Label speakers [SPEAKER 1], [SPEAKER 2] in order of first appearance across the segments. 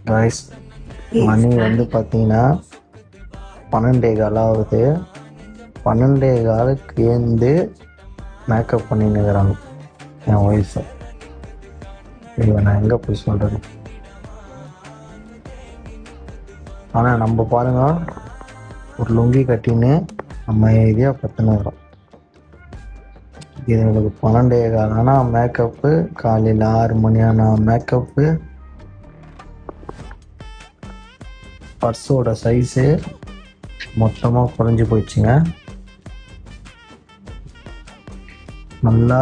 [SPEAKER 1] Guys மணி வந்து பார்த்தீங்கன்னா 12:15 ஆகுது. 12:15 ஏந்து மேக்கப் பண்ணின்னுக்கிறாங்க என் ஒய்ஃபை. இதை நான் எங்கே போய் சொல்கிறது? ஆனால் நம்ம பாருங்க, ஒரு லுங்கி கட்டின்னு நம்ம ஏரியா பத்துனுக்குறோம். இதுங்களுக்கு 12:15 ஆனால் மேக்கப்பு, காலையில் 6 மணி ஆனால் மேக்கப்பு. பர்ஸோட சைஸு மொத்தமாக குறைஞ்சி போயிடுச்சுங்க. நல்லா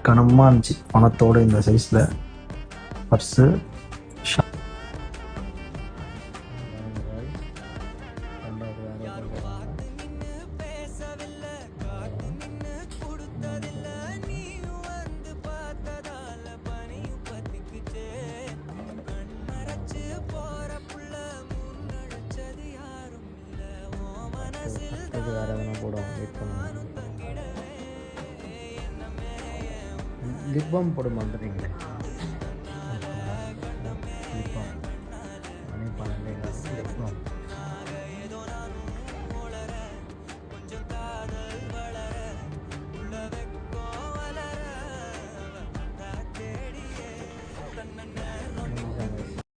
[SPEAKER 1] கனமாக இருந்துச்சு பணத்தோடு இந்த சைஸில் பர்ஸு. வேறு எதனா போடுவோம், வெயிட் பண்ணுவோம். லிப் பாம் போட மாட்டேறீங்களே.